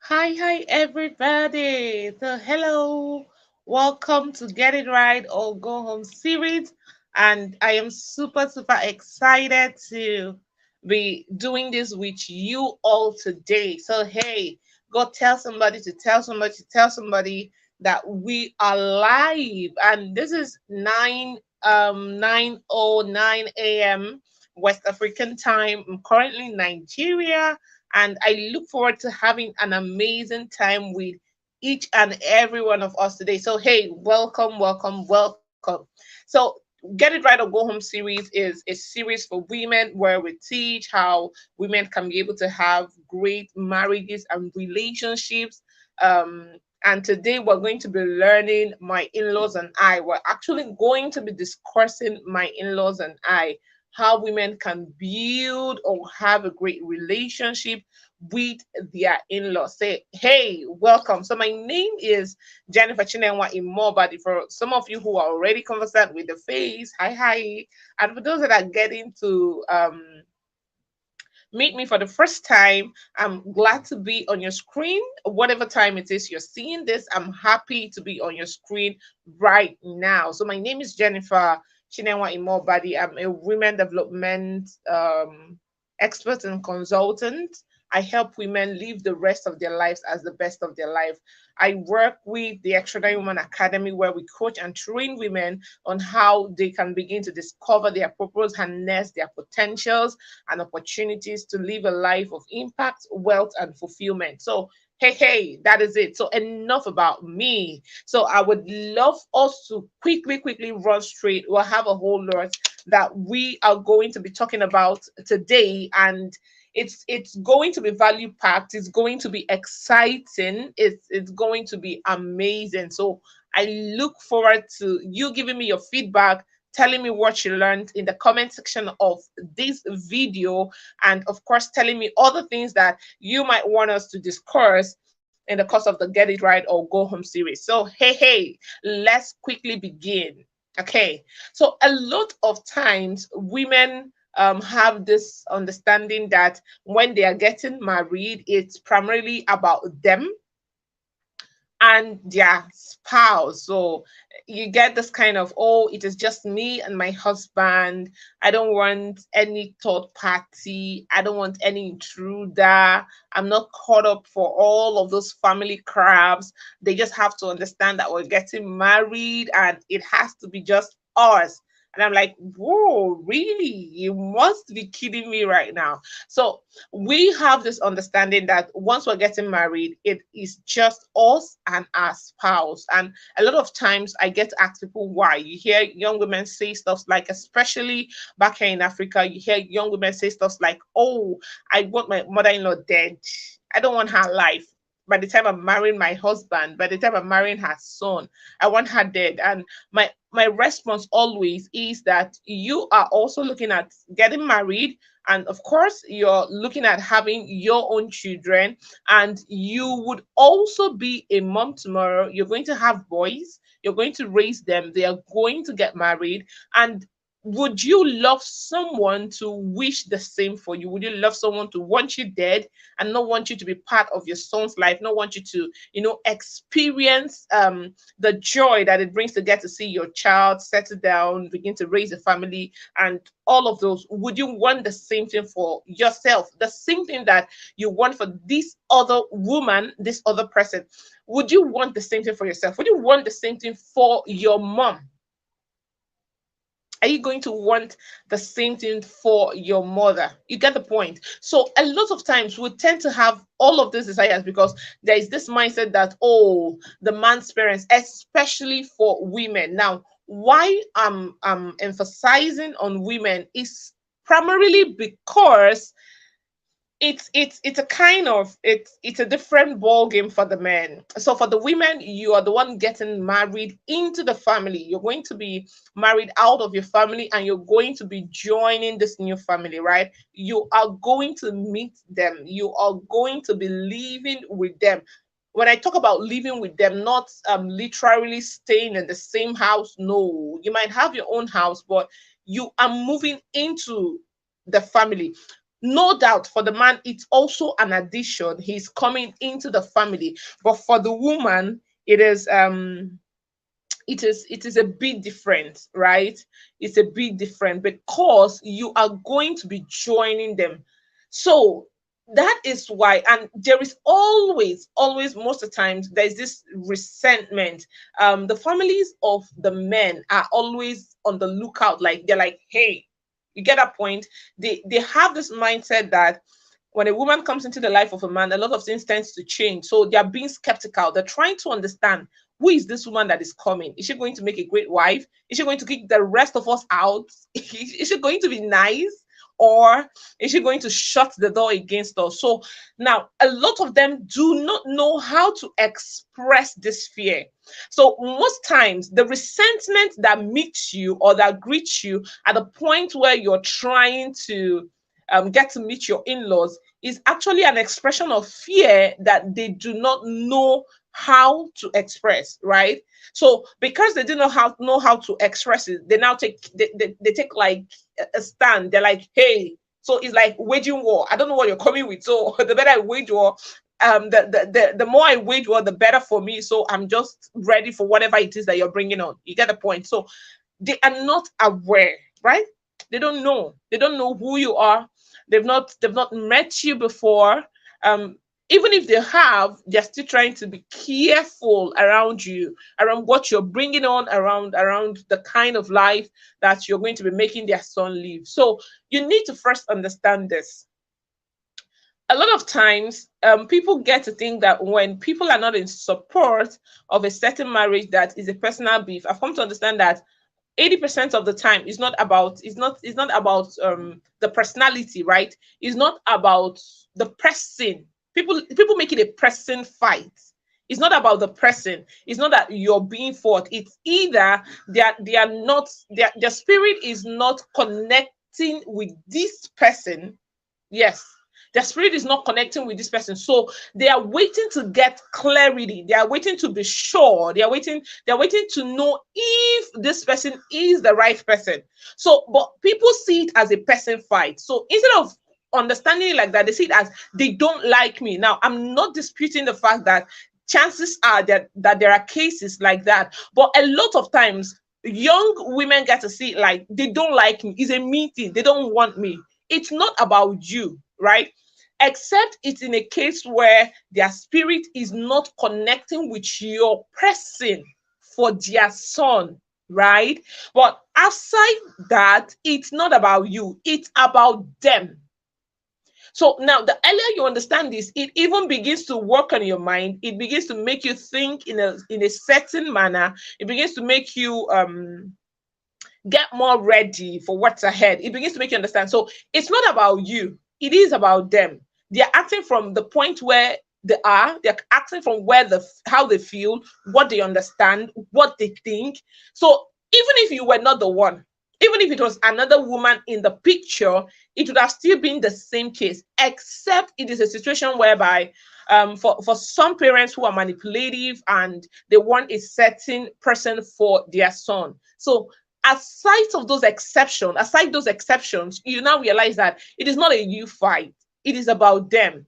Hi, everybody. So, hello. Welcome to Get It Right or Go Home series. And I am super excited to be doing this with you all today. So, hey, go tell somebody to tell somebody to tell somebody that we are live. And this is 9:09 West African time. I'm currently in Nigeria, and I look forward to having an amazing time with each and every one of us today. So, hey, welcome. So, Get It Right or Go Home series is a series for women where we teach how women can be able to have great marriages and relationships. Um, and today we're going to be learning my in laws and I. We're actually going to be discussing my in laws and I, how women can build or have a great relationship with their in-laws. Say, hey, welcome. So my name is Jennifer Chinenwa Emma-Obadi. For some of you who are already conversant with the face, hi. And for those that are getting to meet me for the first time, I'm glad to be on your screen. Whatever time it is you're seeing this, I'm happy to be on your screen right now. So my name is Jennifer Chinenwa Emma-Obadi. I'm a women development expert and consultant. I help women live the rest of their lives as the best of their life. I work with the Extraordinary Woman Academy, where we coach and train women on how they can begin to discover their purpose, harness their potentials and opportunities to live a life of impact, wealth, and fulfillment. So, hey, that is it. So, enough about me. So, I would love us to quickly run straight. We'll have a whole lot that we are going to be talking about today, and it's going to be value packed, it's going to be exciting, it's going to be amazing. So I look forward to you giving me your feedback, telling me what you learned in the comment section of this video, and of course telling me other things that you might want us to discuss in the course of the Get It Right or Go Home series. So hey, let's quickly begin. Okay, so a lot of times women have this understanding that when they are getting married, it's primarily about them and their spouse. So you get this kind of, oh, it is just me and my husband. I don't want any third party. I don't want any intruder. I'm not caught up for all of those family crabs. They just have to understand that we're getting married and it has to be just us. And I'm like, whoa, really? You must be kidding me right now. So we have this understanding that once we're getting married, it is just us and our spouse. And a lot of times I get to ask people why. You hear young women say stuff like, especially back here in Africa, you hear young women say stuff like, oh, I want my mother in law dead. I don't want her life. By the time I'm marrying my husband, by the time I'm marrying her son, I want her dead. And my response always is that you are also looking at getting married, and of course you're looking at having your own children, and you would also be a mom tomorrow. You're going to have boys, you're going to raise them, they are going to get married. And would you love someone to wish the same for you? Would you love someone to want you dead and not want you to be part of your son's life, not want you to, experience the joy that it brings to get to see your child settle down, begin to raise a family, and all of those? Would you want the same thing for yourself? The same thing that you want for this other woman, this other person? Would you want the same thing for yourself? Would you want the same thing for your mom? Are you going to want the same thing for your mother? You get the point. So a lot of times we tend to have all of these desires because there is this mindset that, oh, the man's parents, especially for women. Now, why I'm emphasizing on women is primarily because it's a kind of, it's a different ball game for the men. So for the women, you are the one getting married into the family. You're going to be married out of your family and you're going to be joining this new family, right? You are going to meet them, you are going to be living with them. When I talk about living with them, not literally staying in the same house. No, you might have your own house, but you are moving into the family. No doubt for the man, it's also an addition. He's coming into the family. But for the woman, it is it is a bit different, right? It's a bit different because you are going to be joining them. So that is why, and there is always most of the times there's this resentment. The families of the men are always on the lookout, like they're like, hey, you get a point. They have this mindset that when a woman comes into the life of a man, a lot of things tends to change. So they are being skeptical. They're trying to understand, who is this woman that is coming? Is she going to make a great wife? Is she going to kick the rest of us out? Is she going to be nice? Or is she going to shut the door against us? So now a lot of them do not know how to express this fear. So most times the resentment that meets you or that greets you at the point where you're trying to get to meet your in-laws is actually an expression of fear that they do not know how to express, right? So because they do not know how to express it, they now they take like a stand. They're like, hey, so it's like waging war. I don't know what you're coming with. So the better I wage war, the more I wage war, the better for me. So I'm just ready for whatever it is that you're bringing on. You get the point? So they are not aware, right? They don't know who you are. They've not met you before. um Even if they have, they're still trying to be careful around you, around what you're bringing on, around the kind of life that you're going to be making their son live. So you need to first understand this. A lot of times, people get to think that when people are not in support of a certain marriage, that is a personal beef. I've come to understand that 80% of the time it's not about the personality, right? It's not about the person. People make it a person fight. It's not about the person. It's not that you're being fought. It's either they are not, their spirit is not connecting with this person. Yes, their spirit is not connecting with this person. So they are waiting to get clarity. They are waiting to be sure. They are waiting to know if this person is the right person. So, but people see it as a person fight. So instead of understanding it like that, they see it as they don't like me. Now, I'm not disputing the fact that chances are that there are cases like that. But a lot of times, young women get to see it like they don't like me. It's a meeting. They don't want me. It's not about you, right? Except it's in a case where their spirit is not connecting with your person for their son, right? But aside that, it's not about you, it's about them. So now, the earlier you understand this, it even begins to work on your mind. It begins to make you think in a certain manner. It begins to make you get more ready for what's ahead. It begins to make you understand. So it's not about you, it is about them. They're acting from the point where they are, they're acting from where how they feel, what they understand, what they think. So even if you were not the one, even if it was another woman in the picture, it would have still been the same case, except it is a situation whereby for some parents who are manipulative and they want a certain person for their son. So aside those exceptions, you now realize that it is not a you fight, it is about them.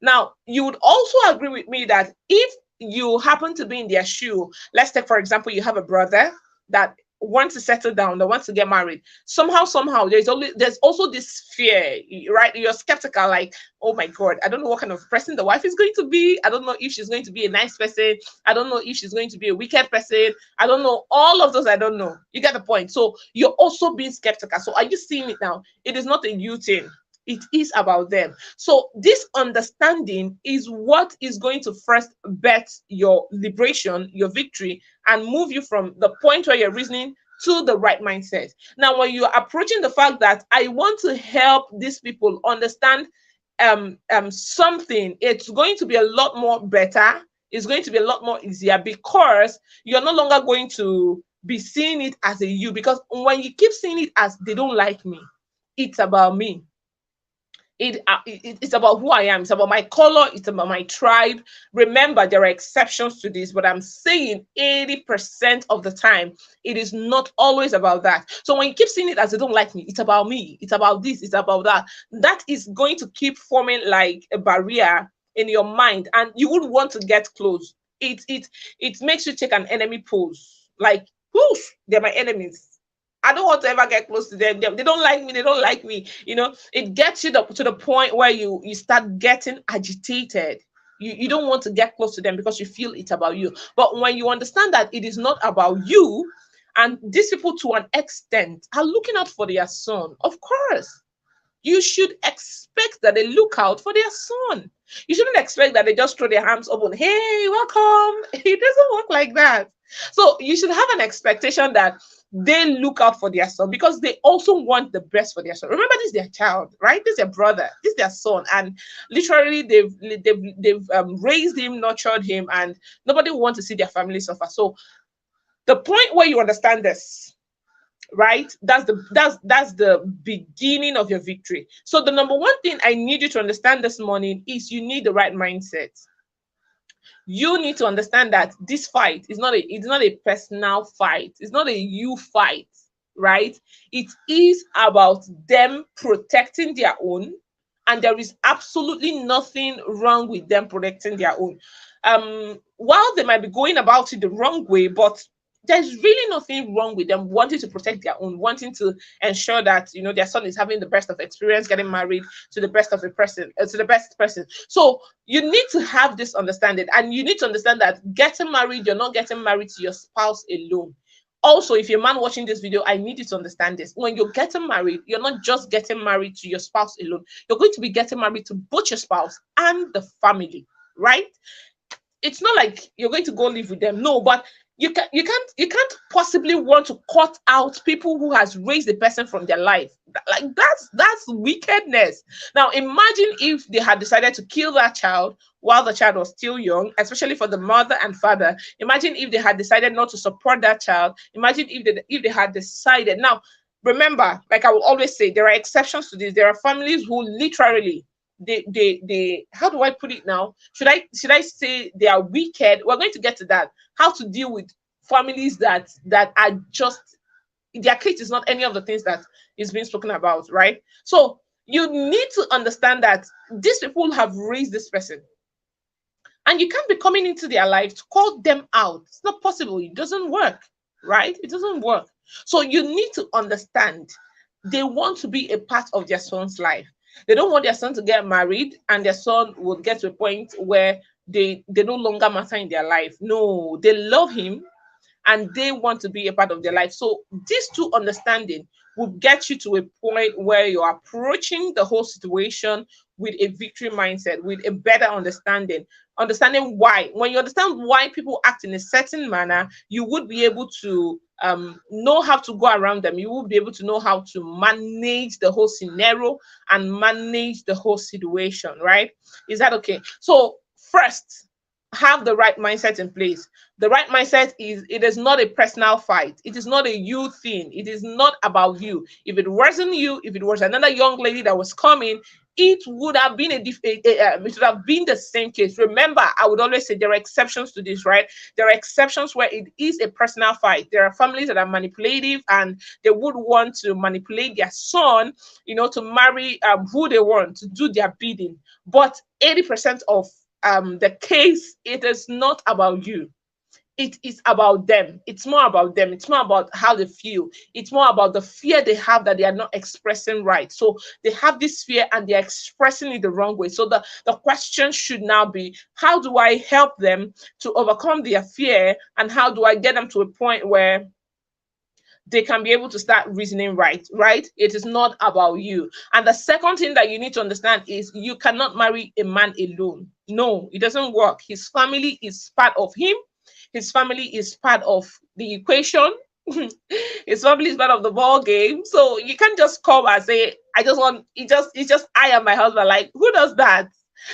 Now, you would also agree with me that if you happen to be in their shoe, let's take, for example, you have a brother that wants to settle down, that wants to get married. Somehow, there's also this fear, right? You're skeptical, like, oh my God, I don't know what kind of person the wife is going to be. I don't know if she's going to be a nice person. I don't know if she's going to be a wicked person. I don't know. All of those, I don't know. You get the point. So you're also being skeptical. So are you seeing it now? It is not a you thing. It is about them. So this understanding is what is going to first bet your liberation, your victory, and move you from the point where you're reasoning to the right mindset. Now, when you're approaching the fact that I want to help these people understand something, it's going to be a lot more better. It's going to be a lot more easier because you're no longer going to be seeing it as a you. Because when you keep seeing it as they don't like me, it's about me. It's about who I am. It's about my color. It's about my tribe. Remember, there are exceptions to this, but I'm saying 80% of the time, it is not always about that. So when you keep seeing it as they don't like me, it's about me. It's about this. It's about that. That is going to keep forming like a barrier in your mind, and you would want to get close. It makes you take an enemy pose. Like, whoosh, they're my enemies. I don't want to ever get close to them. They don't like me. They don't like me. It gets you to the point where you start getting agitated. You don't want to get close to them because you feel it's about you. But when you understand that it is not about you, and these people to an extent are looking out for their son, of course, you should expect that they look out for their son. You shouldn't expect that they just throw their arms open. Hey, welcome. It doesn't work like that. So you should have an expectation that they look out for their son because they also want the best for their son. Remember, this is their child, right? This is their brother. This is their son, and literally they've raised him, nurtured him, and nobody wants to see their family suffer. So the point where you understand this, right, that's the beginning of your victory. So the number one thing I need you to understand this morning is you need the right mindset. You need to understand that this fight is not a personal fight. It's not a you fight, right? It is about them protecting their own, and there is absolutely nothing wrong with them protecting their own. While they might be going about it the wrong way, but there's really nothing wrong with them wanting to protect their own, wanting to ensure that their son is having the best of experience getting married to the best of a person, to the best person. So you need to have this understanding, and you need to understand that getting married, you're not getting married to your spouse alone. Also, if you're a man watching this video, I need you to understand this. When you're getting married, you're not just getting married to your spouse alone. You're going to be getting married to both your spouse and the family, right? It's not like you're going to go live with them. No, but you can't possibly want to cut out people who has raised the person from their life. Like, that's wickedness. Now imagine if they had decided to kill that child while the child was still young, especially for the mother and father. Imagine if they had decided not to support that child. Imagine if they had decided. Now remember, like I will always say, there are exceptions to this. There are families who literally, they how do I put it now? Should I say they are wicked? We're going to get to that. How to deal with families that are just, their case is not any of the things that is being spoken about, right? So you need to understand that these people have raised this person, and you can't be coming into their life to call them out. It's not possible. It doesn't work, right? It doesn't work. So you need to understand they want to be a part of their son's life. They don't want their son to get married and their son will get to a point where they no longer matter in their life. No, they love him and they want to be a part of their life. So these two understanding will get you to a point where you're approaching the whole situation with a victory mindset, with a better understanding why. When you understand why people act in a certain manner, you would be able to know how to go around them. You will be able to know how to manage the whole scenario and manage the whole situation, right? Is that okay? So first, have the right mindset in place. The right mindset is, it is not a personal fight. It is not a you thing. It is not about you. If it wasn't you, if it was another young lady that was coming, it would have been it would have been the same case. Remember, I would always say there are exceptions to this, right? There are exceptions where it is a personal fight. There are families that are manipulative and they would want to manipulate their son, to marry who they want, to do their bidding. But 80% of the case, it is not about you. It is about them. It's more about them. It's more about how they feel. It's more about the fear they have that they are not expressing right. So they have this fear and they're expressing it the wrong way. So the question should now be, how do I help them to overcome their fear? And how do I get them to a point where they can be able to start reasoning right? It is not about you. And the second thing that you need to understand is you cannot marry a man alone. No, it doesn't work. His family is part of him. His family is part of the equation. His family is part of the ball game. So you can't just come and say, I just want, it's just I and my husband. Like, who does that?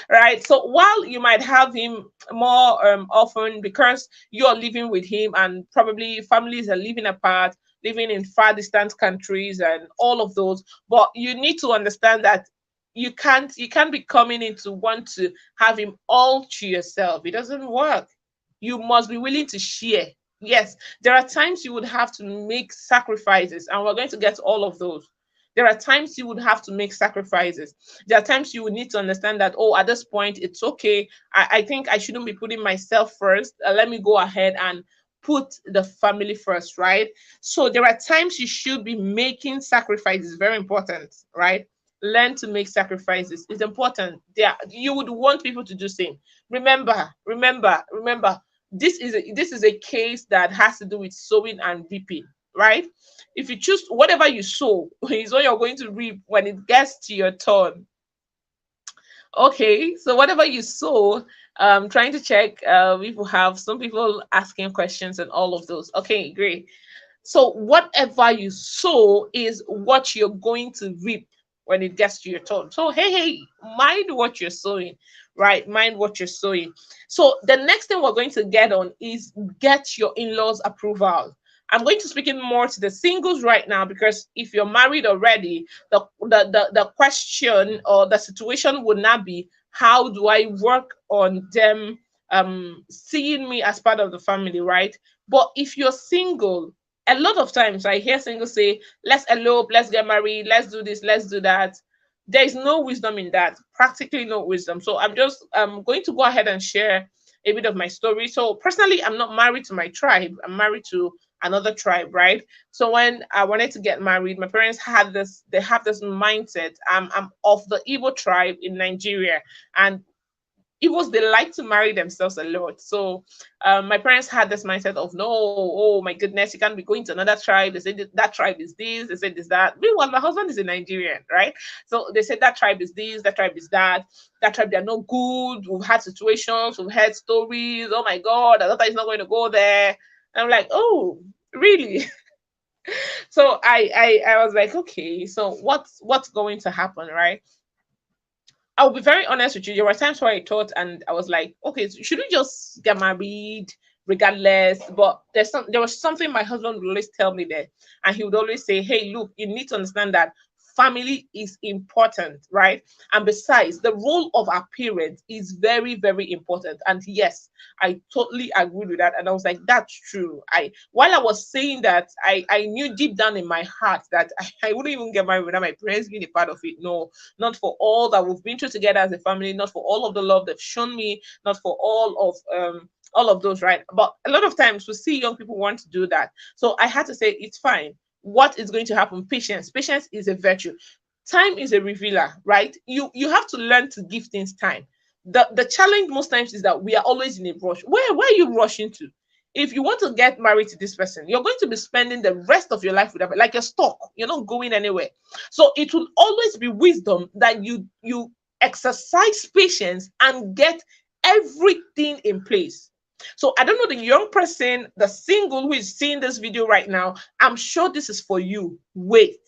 Right? So while you might have him more often because you're living with him and probably families are living apart, living in far distant countries and all of those, but you need to understand that You can't be coming in to want to have him all to yourself. It doesn't work. You must be willing to share. Yes, there are times you would have to make sacrifices, and we're going to get all of those. There are times you would have to make sacrifices. There are times you would need to understand that, oh, at this point, it's okay. I think I shouldn't be putting myself first. Let me go ahead and put the family first, right? So there are times you should be making sacrifices. Very important, right? Learn to make sacrifices. It's important. There, you would want people to do same. Remember. This is a case that has to do with sowing and reaping, right? If you choose whatever you sow, is what you're going to reap when it gets to your turn. Okay, so whatever you saw, trying to check. We will have some people asking questions and all of those. Okay, great. So whatever you sow is what you're going to reap when it gets to your turn. So hey, mind what you're sowing, right? Mind what you're sowing. So the next thing we're going to get on is get your in-laws approval. I'm going to speak in more to the singles right now, because if you're married already, the question or the situation would not be how do I work on them seeing me as part of the family, right? But if you're single, a lot of times I hear singles say, let's elope, let's get married, let's do this, let's do that. There is no wisdom in that, practically no wisdom. So I'm just going to go ahead and share a bit of my story. So personally, I'm not married to my tribe. I'm married to another tribe, right? So when I wanted to get married, my parents had this, they have this mindset. I'm of the Igbo tribe in Nigeria, and Igbos, they like to marry themselves a lot. So my parents had this mindset of, no, oh my goodness, you can't be going to another tribe. They said that tribe is this, they said this, that. Meanwhile, my husband is a Nigerian, right? So they said that tribe is this, that tribe is that tribe, they're no good. We've had situations, we've heard stories. Oh my God, I thought he's not going to go there. And I'm like, oh, really? So I was like, okay, so what's going to happen, right? I'll be very honest with you. There were times where I thought, and I was like, okay, so should we just get married regardless? But there was something my husband would always tell me there, and he would always say, hey, look, you need to understand that family is important, right? And besides, the role of our parents is very, very important. And yes, I totally agree with that. And I was like, that's true. I While I was saying that, I knew deep down in my heart that I wouldn't even get married without my parents being a part of it. No, not for all that we've been through together as a family, not for all of the love they've shown me, not for all of those, right? But a lot of times we see young people want to do that. So I had to say it's fine. What is going to happen? Patience. Patience is a virtue. Time is a revealer, right? You have to learn to give things time. The challenge most times is that we are always in a rush. Where are you rushing to? If you want to get married to this person, you're going to be spending the rest of your life with them like a stock. You're not going anywhere. So it will always be wisdom that you exercise patience and get everything in place. So I don't know the young person, the single who is seeing this video right now. I'm sure this is for you. Wait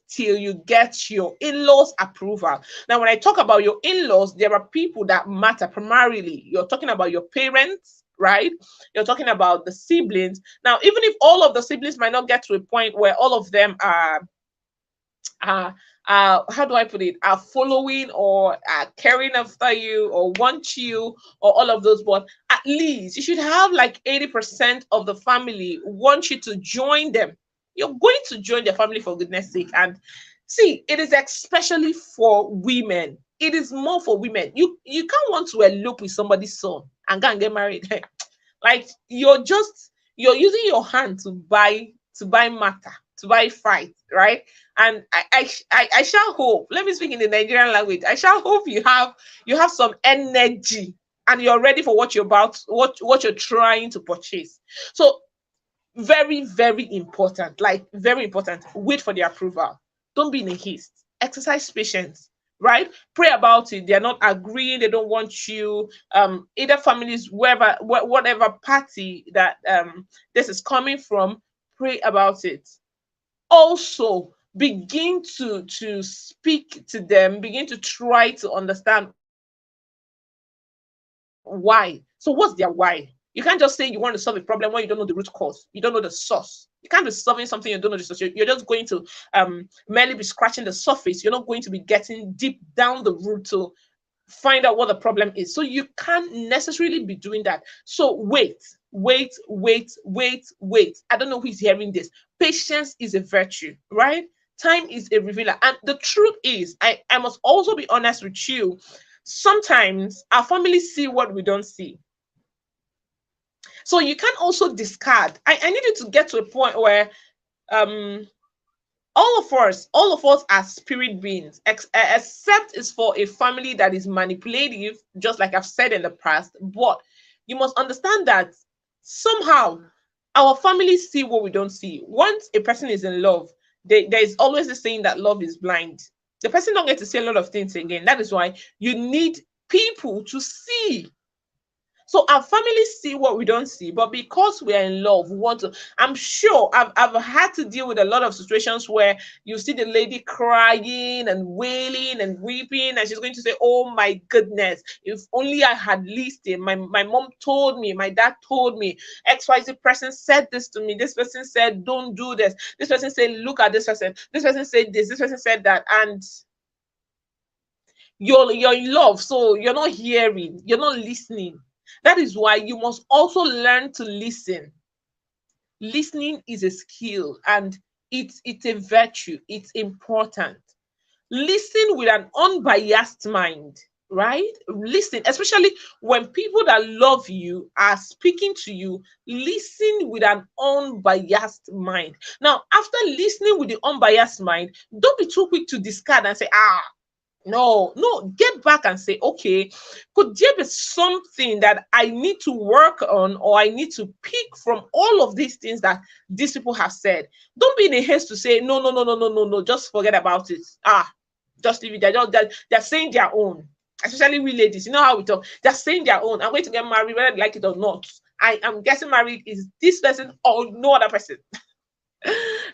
till you get your in-laws approval. Now, when I talk about your in-laws, there are people that matter primarily. You're talking about your parents, right? You're talking about the siblings. Now, even if all of the siblings might not get to a point where all of them are how do I put it, are following or are caring after you or want you or all of those, but at least you should have like 80% of the family want you to join them. You're going to join their family for goodness sake. And see, it is especially for women. It is more for women. You can't want to elope with somebody's son and go and get married. Like you're using your hand to buy matter, to buy fight, right? And I shall hope. Let me speak in the Nigerian language. I shall hope you have some energy and you're ready for what what you're trying to purchase. So very, very important. Like very important. Wait for the approval. Don't be in a haste. Exercise patience. Right? Pray about it. They're not agreeing. They don't want you. Either families, whatever party that this is coming from, pray about it. Also begin to speak to them, begin to try to understand why. So what's their why? You can't just say you want to solve a problem when you don't know the root cause. You don't know the source. You can't be solving something you don't know the source. You're just going to merely be scratching the surface. You're not going to be getting deep down the root to find out what the problem is. So you can't necessarily be doing that. So wait, wait, wait, wait, wait. I don't know who's hearing this. Patience is a virtue, right? Time is a revealer. And the truth is, I must also be honest with you. Sometimes our families see what we don't see. So you can also discard. I need you to get to a point where um all of us are spirit beings, except it's for a family that is manipulative, just like I've said in the past. But you must understand that somehow our families see what we don't see. Once a person is in love, there is always the saying that love is blind. The person don't get to see a lot of things again. That is why you need people to see. So our families see what we don't see, but because we are in love, we want to. I'm sure I've had to deal with a lot of situations where you see the lady crying and wailing and weeping, and she's going to say, "Oh my goodness, if only I had listened. My mom told me, my dad told me, XYZ person said this to me. This person said, don't do this. This person said, look at this person. This person said this person said that." And you're in love, so you're not hearing, you're not listening. That is why you must also learn to listen. Listening is a skill, and it's a virtue. It's important. Listen with an unbiased mind, right? Listen, especially when people that love you are speaking to you. Listen with an unbiased mind. Now, after listening with the unbiased mind, don't be too quick to discard and say, no, no, get back and say, okay, could there be something that I need to work on, or I need to pick from all of these things that these people have said? Don't be in a haste to say, no, no, no, no, no, no, no, just forget about it. Just leave it. They're saying their own. Especially we ladies, you know how we talk. They're saying their own. I'm going to get married, whether they like it or not. I am getting married. Is this person or no other person?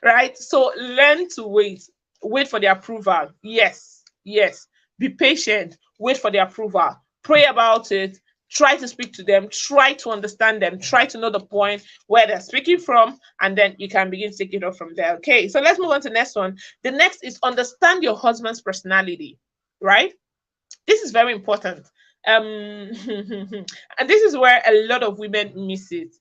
Right? So learn to wait. Wait for the approval. Yes, yes. Be patient. Wait for the approval. Pray about it. Try to speak to them. Try to understand them. Try to know the point where they're speaking from, and then you can begin to take it off from there. Okay. So let's move on to the next one. The next is understand your husband's personality. Right? This is very important. And this is where a lot of women miss it.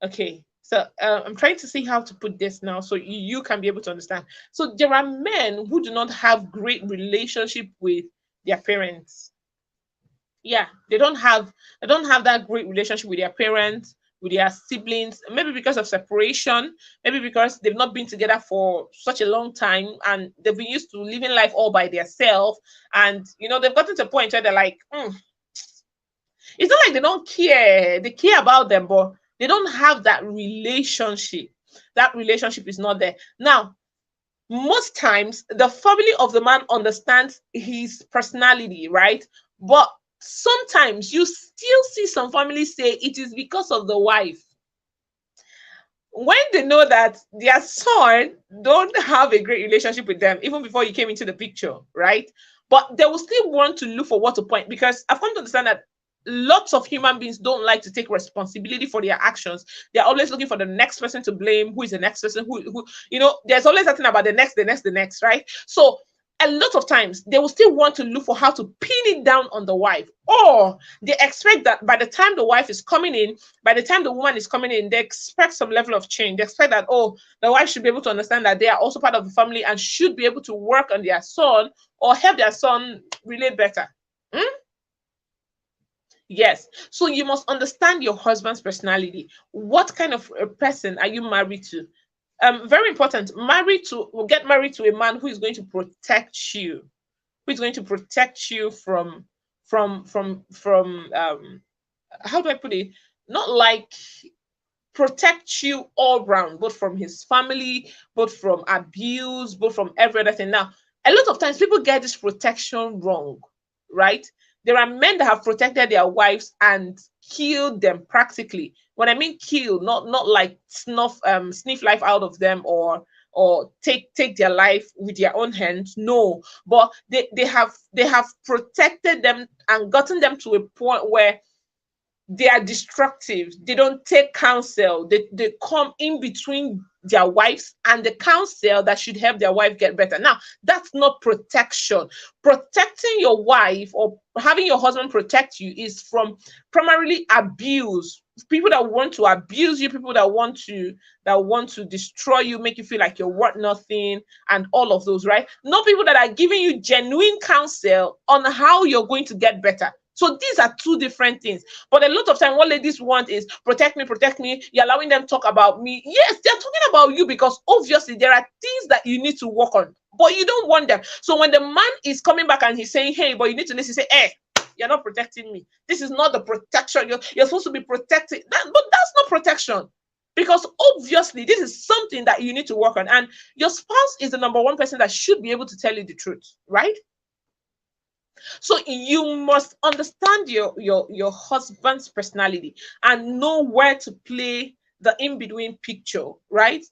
Okay, so I'm trying to see how to put this now so you can be able to understand. So there are men who do not have great relationship with their parents. Yeah, they don't have that great relationship with their parents, with their siblings, maybe because of separation, maybe because they've not been together for such a long time and they've been used to living life all by themselves. And they've gotten to a point where they're like, it's not like they don't care. They care about them, but they don't have that relationship. That relationship is not there. Now, most times, the family of the man understands his personality, right? But sometimes you still see some families say it is because of the wife. When they know that their son don't have a great relationship with them, even before you came into the picture, right? But they will still want to look for what to point, because I've come to understand that lots of human beings don't like to take responsibility for their actions. They're always looking for the next person to blame. Who is the next person? Who there's always something about the next, right? So a lot of times they will still want to look for how to pin it down on the wife, or they expect that by the time the wife is coming in, by the time the woman is coming in, they expect some level of change. They expect that, the wife should be able to understand that they are also part of the family and should be able to work on their son or help their son relate better. Hmm? Yes. So you must understand your husband's personality. What kind of a person are you married to? Very important. Get married to a man who is going to protect you, who is going to protect you from how do I put it? Not like protect you all round, both from his family, both from abuse, both from every other thing. Now, a lot of times people get this protection wrong, right? There are men that have protected their wives and killed them practically. When I mean kill, not like sniff life out of them, or take their life with their own hands. No, but they have protected them and gotten them to a point where They are destructive. They don't take counsel. They come in between their wives and the counsel that should help their wife get better. Now, that's not protection. Protecting your wife or having your husband protect you is from primarily abuse. People that want to abuse you, people that want to destroy you, make you feel like you're worth nothing, and all of those, right? Not people that are giving you genuine counsel on how you're going to get better. So these are two different things. But a lot of time, what ladies want is protect me, protect me. You're allowing them to talk about me. Yes, they're talking about you because obviously there are things that you need to work on, but you don't want them. So when the man is coming back and he's saying, hey, but you need to listen, say, hey, you're not protecting me. This is not the protection. You're supposed to be protected. But that's not protection. Because obviously this is something that you need to work on. And your spouse is the number one person that should be able to tell you the truth, right? So you must understand your husband's personality and know where to play the in-between picture, right?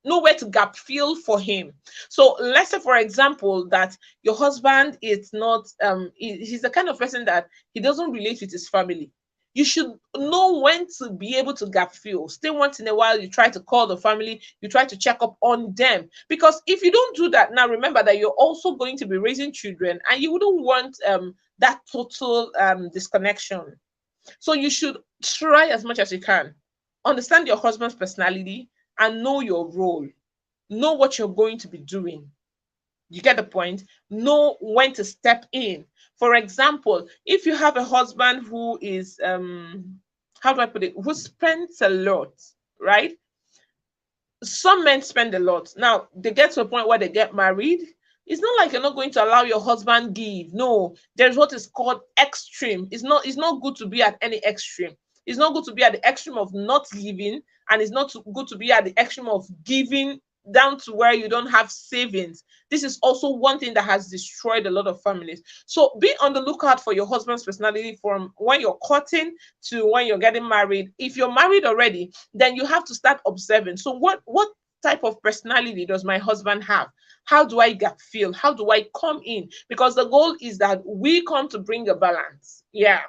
Know where to gap fill for him. So let's say, for example, that your husband is not he's the kind of person that he doesn't relate with his family. You should know when to be able to gap fill. Still, once in a while, you try to call the family, you try to check up on them. Because if you don't do that, now remember that you're also going to be raising children and you wouldn't want that total disconnection. So you should try as much as you can. Understand your husband's personality and know your role. Know what you're going to be doing. You get the point? Know when to step in. For example, if you have a husband who is how do I put it, who spends a lot, right? Some men spend a lot. Now they get to a point where they get married. It's not like you're not going to allow your husband give. No, there's what is called extreme. It's not good to be at any extreme. It's not good to be at the extreme of not giving, and it's not good to be at the extreme of giving down to where you don't have savings. This is also one thing that has destroyed a lot of families. So be on the lookout for your husband's personality from when you're courting to when you're getting married. If you're married already, then you have to start observing. So what type of personality does my husband have? How do I get feel? How do I come in? Because the goal is that we come to bring a balance. Yeah.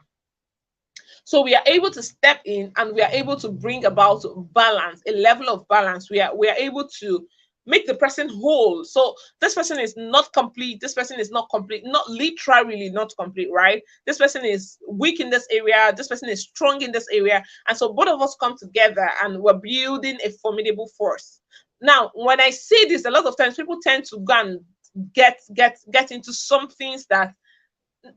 So we are able to step in and we are able to bring about balance, a level of balance. We are able to make the person whole. So this person is not complete. This person is not complete, not literally not complete, right? This person is weak in this area. This person is strong in this area. And so both of us come together and we're building a formidable force. Now, when I say this, a lot of times people tend to go and get into some things that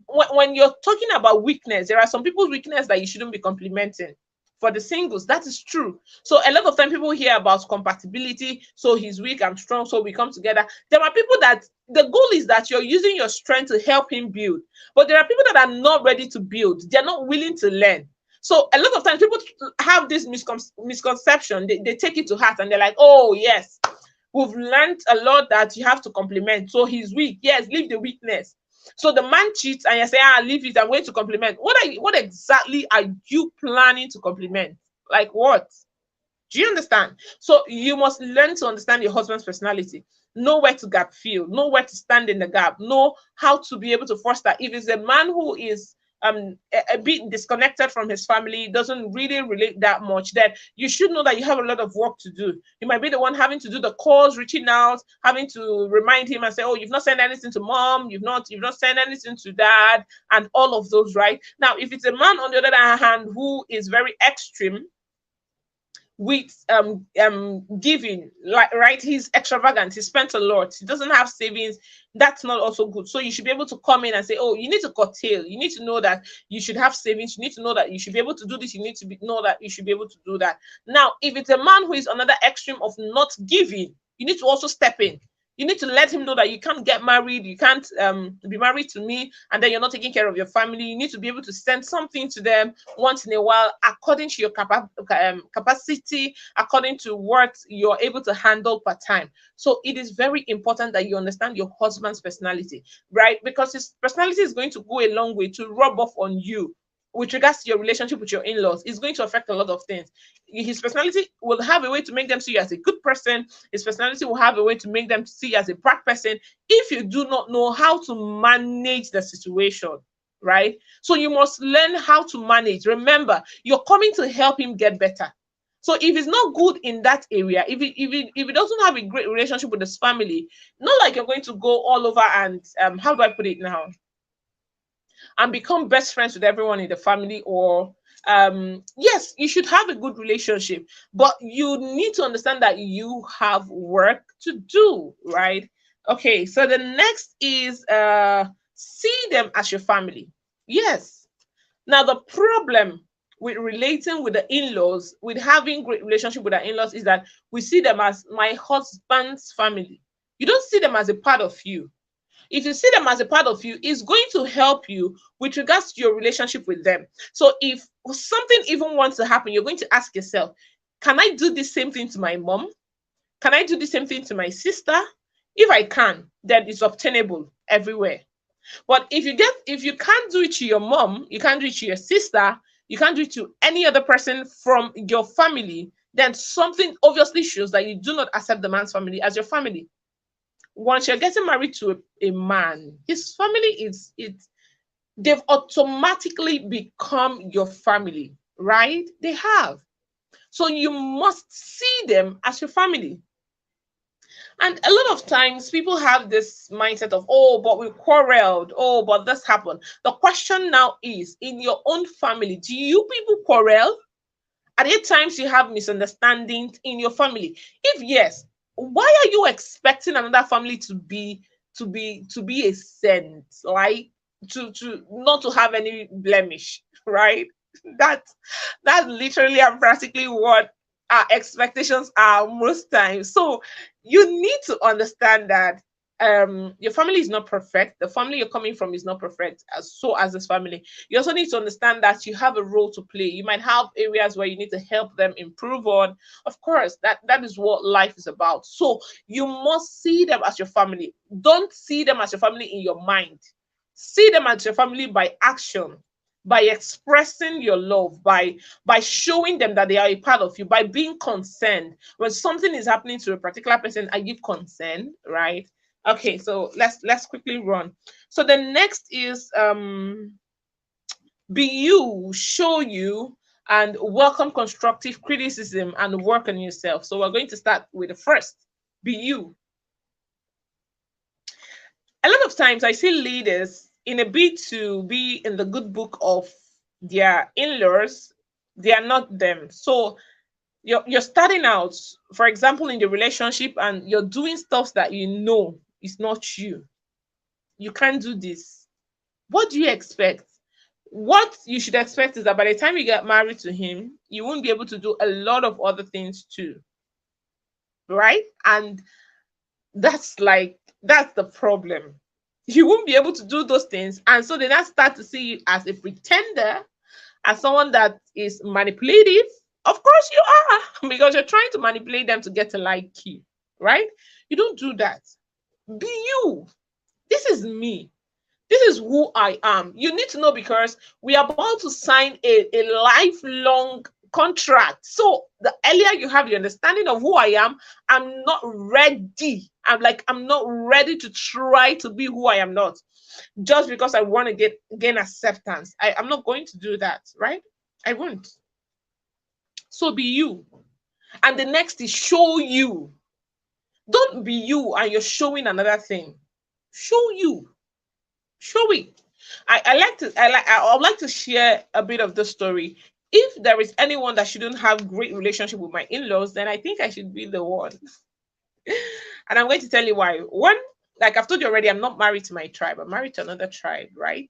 when you're talking about weakness, there are some people's weakness that you shouldn't be complimenting. For the singles, that is true. So a lot of time people hear about compatibility. So he's weak, I'm strong, so we come together. There are people that the goal is that you're using your strength to help him build. But there are people that are not ready to build. They're not willing to learn. So a lot of times people have this misconception. They take it to heart and they're like, oh, yes, we've learned a lot that you have to compliment. So he's weak. Yes, leave the weakness. So the man cheats and you say, leave it, I'm going to compliment. What exactly are you planning to compliment? Like what? Do you understand? So you must learn to understand your husband's personality. Know where to gap fill, know where to stand in the gap, know how to be able to foster. If it's a man who is a bit disconnected from his family, doesn't really relate that much, then you should know that you have a lot of work to do. You might be the one having to do the calls, reaching out, having to remind him and say, oh, you've not sent anything to mom, you've not sent anything to dad, and all of those, right? Now, if it's a man on the other hand who is very extreme with giving, like, right, he's extravagant, he spent a lot, he doesn't have savings, that's not also good. So you should be able to come in and say, oh, you need to curtail, you need to know that you should have savings, you need to know that you should be able to do this, you need to know that you should be able to do that. Now, if it's a man who is another extreme of not giving, you need to also step in. You need to let him know that you can't get married, you can't be married to me, and then you're not taking care of your family. You need to be able to send something to them once in a while, according to your capacity, according to what you're able to handle per time. So it is very important that you understand your husband's personality, right? Because his personality is going to go a long way to rub off on you. With regards to your relationship with your in-laws, it's going to affect a lot of things. His personality will have a way to make them see you as a good person. His personality will have a way to make them see you as a bad person if you do not know how to manage the situation, right? So you must learn how to manage. Remember, you're coming to help him get better. So if he's not good in that area, if he doesn't have a great relationship with his family, not like you're going to go all over and how do I put it now, and become best friends with everyone in the family, or yes, you should have a good relationship, but you need to understand that you have work to do, right? Okay, so the next is see them as your family. Yes. Now the problem with relating with the in-laws, with having great relationship with our in-laws, is that we see them as my husband's family. You don't see them as a part of you. If you see them as a part of you, it's going to help you with regards to your relationship with them. So if something even wants to happen, you're going to ask yourself, can I do the same thing to my mom? Can I do the same thing to my sister? If I can, then it's obtainable everywhere. But if you can't do it to your mom, you can't do it to your sister, you can't do it to any other person from your family, then something obviously shows that you do not accept the man's family as your family. Once you're getting married to a man, his family is it they've automatically become your family, right? They have. So you must see them as your family. And a lot of times people have this mindset of, oh, but we quarreled, oh, but this happened. The question now is, in your own family, do you people quarrel? Are there times you have misunderstandings in your family? If yes, why are you expecting another family to be a saint, like to not to have any blemish, right? That that's literally and practically what our expectations are most times. So you need to understand that your family is not perfect. The family you're coming from is not perfect, as this family. You also need to understand that you have a role to play. You might have areas where you need to help them improve on. Of course, that is what life is about. So you must see them as your family. Don't see them as your family in your mind. See them as your family by action, by expressing your love, by showing them that they are a part of you, by being concerned. When something is happening to a particular person, are you concerned, right? Okay, so let's quickly run. So the next is be you, show you, and welcome constructive criticism and work on yourself. So we're going to start with the first. Be you. A lot of times I see leaders in a bid to be in the good book of their in-laws, they are not them. So you're starting out, for example, in the relationship, and you're doing stuff that you know is not you. You can't do this. What do you expect? What you should expect is that by the time you get married to him, you won't be able to do a lot of other things too, right? And that's the problem. You won't be able to do those things, and so they now start to see you as a pretender, as someone that is manipulative. Of course you are, because you're trying to manipulate them to get to like you, right? You don't do that. Be you. This is me. This is who I am. You need to know, because we are about to sign a lifelong contract. So the earlier you have the understanding of who I am, I'm not ready. I'm not ready to try to be who I am not, just because I want to gain acceptance. I'm not going to do that, right? I won't. So be you. And the next is show you. Don't be you and you're showing another thing. Show you. Show it. I would like to share a bit of the story. If there is anyone that shouldn't have great relationship with my in-laws, then I think I should be the one. And I'm going to tell you why. One, like I've told you already, I'm not married to my tribe. I'm married to another tribe, right?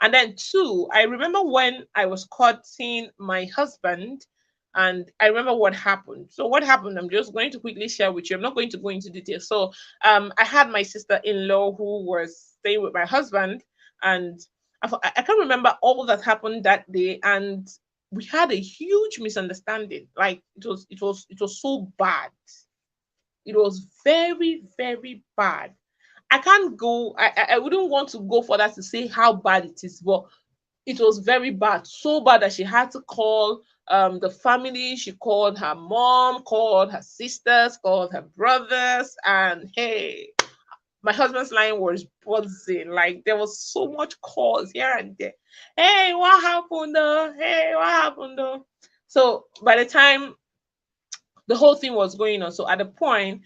And then two, I remember when I was courting my husband, and I remember what happened. So what happened, I'm just going to quickly share with you. I'm not going to go into details. So I had my sister-in-law who was staying with my husband, and I can't remember all that happened that day, and we had a huge misunderstanding. Like it was so bad. It was very, very bad. I can't go, I wouldn't want to go further to say how bad it is, but it was very bad. So bad that she had to call the family. She called her mom, called her sisters, called her brothers, and hey, My husband's line was buzzing. Like there was so much calls here and there. Hey, what happened though? Hey, what happened though? So by the time the whole thing was going on. So at the point,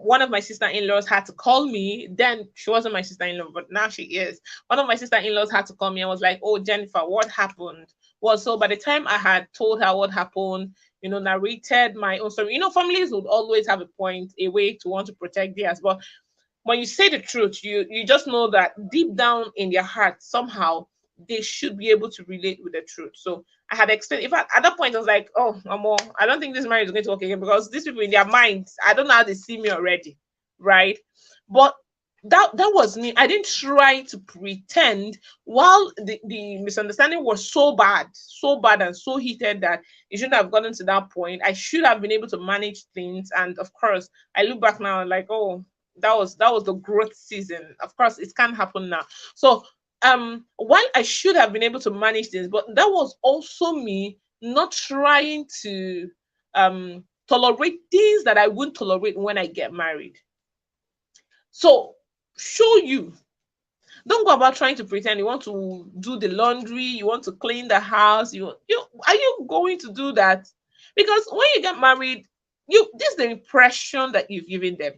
one of my sister-in-laws had to call me. Then she wasn't my sister-in-law, but now she is. One of my sister-in-laws had to call me and was like, "Oh, Jennifer, what happened?" Well, so by the time I had told her what happened, narrated my own story. Families would always have a point, a way to want to protect theirs. But when you say the truth, you just know that deep down in their heart, somehow they should be able to relate with the truth. So I had explained. In fact, at that point, I was like, "Oh, Amo, I don't think this marriage is going to work again because these people in their minds, I don't know how they see me already, right?" But that was me. I didn't try to pretend while the misunderstanding was so bad and so heated that it shouldn't have gotten to that point. I should have been able to manage things. And of course, I look back now and like, oh, that was the growth season. Of course, it can't happen now. So while I should have been able to manage things, but that was also me not trying to tolerate things that I wouldn't tolerate when I get married. So show you. Don't go about trying to pretend you want to do the laundry, you want to clean the house. You are you going to do that? Because when you get married, this is the impression that you've given them.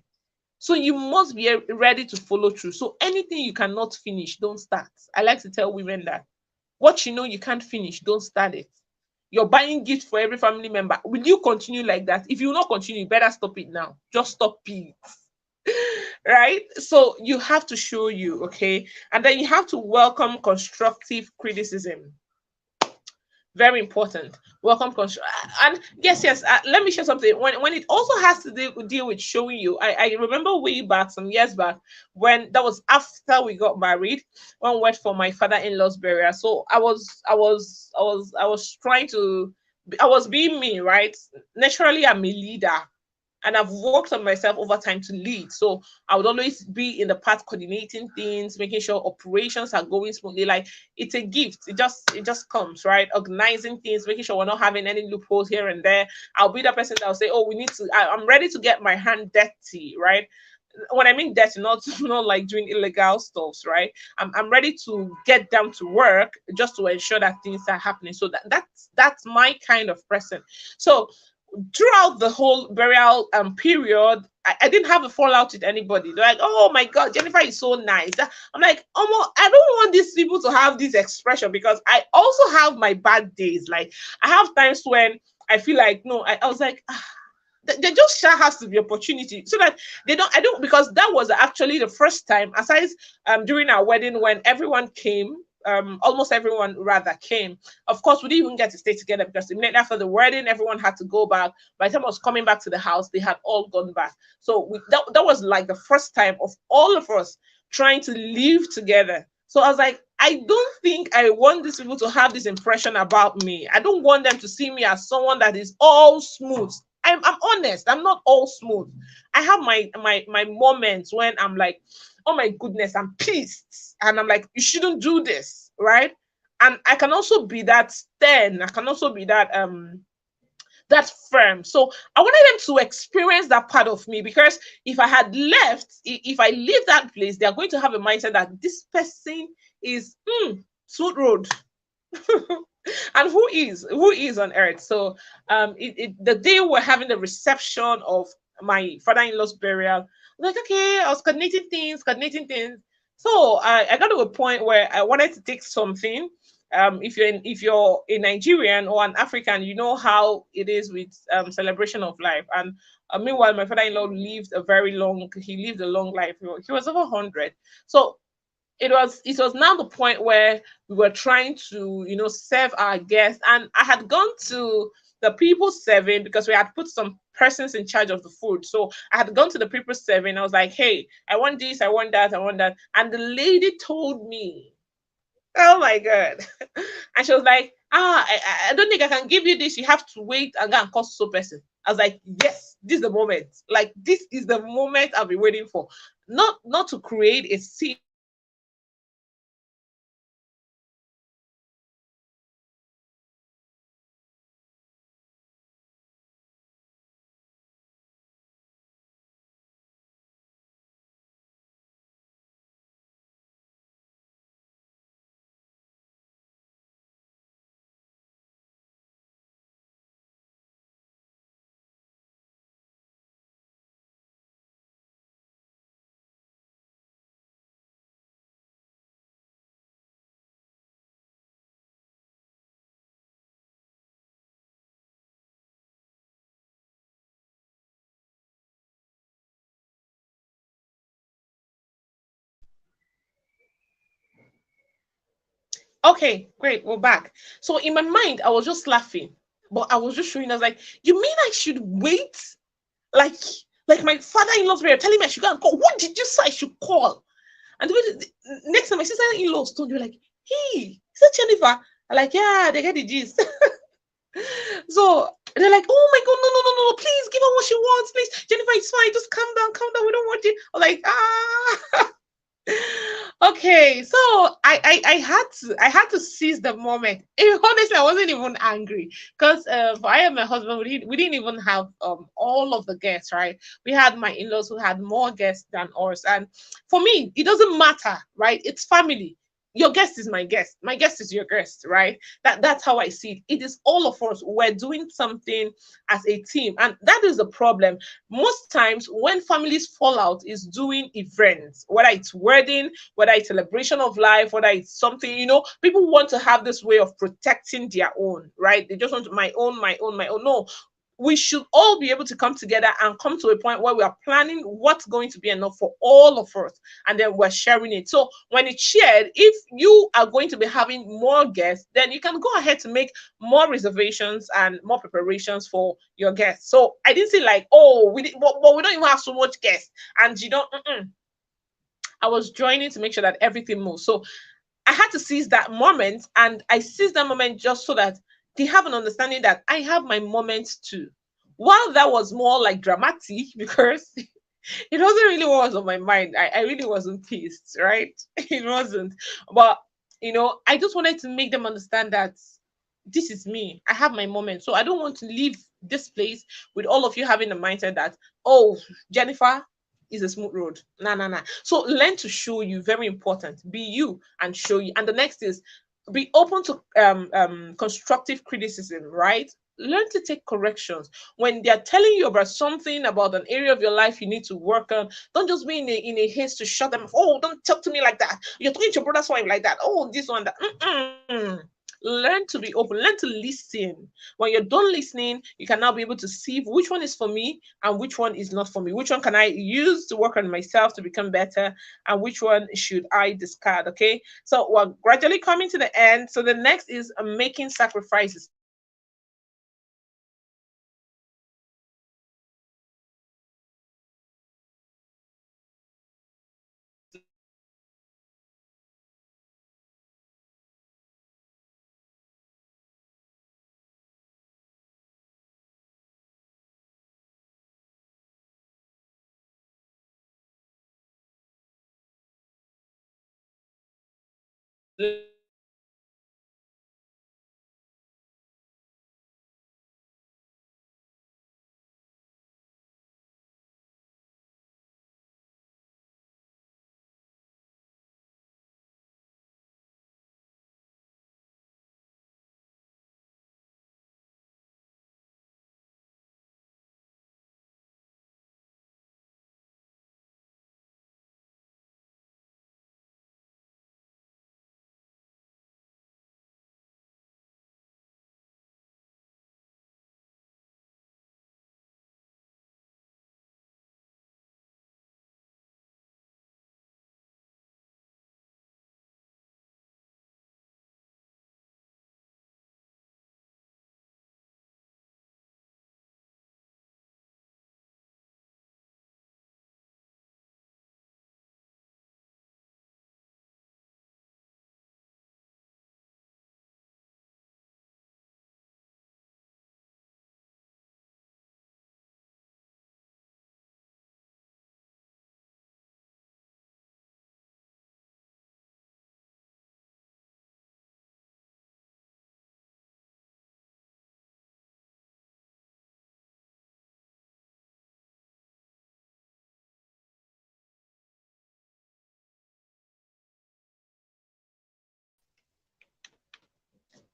So you must be ready to follow through. So anything you cannot finish, don't start. I like to tell women that what you know you can't finish, don't start it. You're buying gifts for every family member. Will you continue like that? If you will not continue, you better stop it now. Just stop it. Right? So you have to show you, okay? And then you have to welcome constructive criticism. Very important. Welcome and yes, let me share something. When it also has to deal with showing you, I remember way back some years back when that was after we got married, when we went for my father-in-law's burial. So I was trying to, I was being me, right? Naturally, I'm a leader, and I've worked on myself over time to lead. So I would always be in the part coordinating things, making sure operations are going smoothly. Like it's a gift. It just comes, right? Organizing things, making sure we're not having any loopholes here and there. I'll be the person that'll say, "Oh, we need to. I'm ready to get my hand dirty," right? When I mean dirty, not not like doing illegal stuffs, right? I'm ready to get down to work just to ensure that things are happening. So that's my kind of person. So throughout the whole burial period, I didn't have a fallout with anybody. They're like, "Oh my god, Jennifer is so nice." I'm like, "Oh, I don't want these people to have this expression because I also have my bad days. Like I have times when I feel like no, I was like, there just sure has to be opportunity so that they don't I don't because that was actually the first time aside during our wedding when everyone came, almost everyone rather came. Of course we didn't even get to stay together because immediately after the wedding everyone had to go back. By the time I was coming back to the house they had all gone back. So that was like the first time of all of us trying to live together. So I was like, I don't think I want these people to have this impression about me. I don't want them to see me as someone that is all smooth. I'm honest. I'm not all smooth. I have my moments when I'm like, oh my goodness, I'm pissed, and I'm like, you shouldn't do this, right? And I can also be that stern. I can also be that firm. So I wanted them to experience that part of me because if I had left, if I leave that place, they are going to have a mindset that this person is smooth road. And who is on earth. So the day we're having the reception of my father-in-law's burial, like okay, I was coordinating things. So I got to a point where I wanted to take something. If you're a Nigerian or an African, you know how it is with celebration of life. And meanwhile, my father-in-law he lived a long life. He was over 100. So it was now the point where we were trying to serve our guests, and I had gone to the people serving because we had put some persons in charge of the food. So I had gone to the people serving. I was like, "Hey, I want this, I want that, I want that," and the lady told me, "Oh my god." And she was like, I don't think I can give you this. You have to wait and go and call so person. I was like, yes, this is the moment. Like this is the moment I've been waiting for. Not to create a scene, Okay, great. We're back. So in my mind, I was just laughing, but I was just showing us like, you mean I should wait? Like, like my father-in-law's were telling me I should go and call. What did you say I should call? And next time my sister-in-law's told you like, hey, is that Jennifer? I'm like, yeah, they get the gist. So they're like, oh my god, no, no, no, no, no, please give her what she wants, please. Jennifer, it's fine. Just calm down. We don't want it. I'm like, ah. Okay, so I had to seize the moment. Honestly, I wasn't even angry because for I and my husband we didn't even have all of the guests, right? We had my in-laws who had more guests than ours, and for me it doesn't matter, right? It's family. Your guest is my guest. My guest is your guest, right? That's how I see it. It is all of us. We're doing something as a team, and that is the problem most times when families fall out is doing events, whether it's wedding, whether it's celebration of life, whether it's something, people want to have this way of protecting their own, right? They just want my own, my own, my own. No, we should all be able to come together and come to a point where we are planning what's going to be enough for all of us, and then we're sharing it. So when it's shared, if you are going to be having more guests, then you can go ahead to make more reservations and more preparations for your guests. So I didn't say like, oh, but we don't even have so much guests, and you don't. I was joining to make sure that everything moves. So I had to seize that moment, and I seized that moment just so that they have an understanding that I have my moments too. While that was more like dramatic because it wasn't really what was on my mind. I really wasn't pissed, right? It wasn't. But I just wanted to make them understand that this is me. I have my moment. So I don't want to leave this place with all of you having the mindset that, oh, Jennifer is a smooth road. Nah, nah, nah. So learn to show you, very important. Be you and show you. And the next is be open to constructive criticism, right? Learn to take corrections when they're telling you about something, about an area of your life you need to work on. Don't just be in a haste to shut them off. Oh, don't talk to me like that. You're talking to your brother's wife like that. Oh, this one, that. Mm-mm. Learn to be open, learn to listen. When you're done listening, you can now be able to see which one is for me and which one is not for me. Which one can I use to work on myself to become better, and which one should I discard? Okay, so we're gradually coming to the end. So the next is making sacrifices. So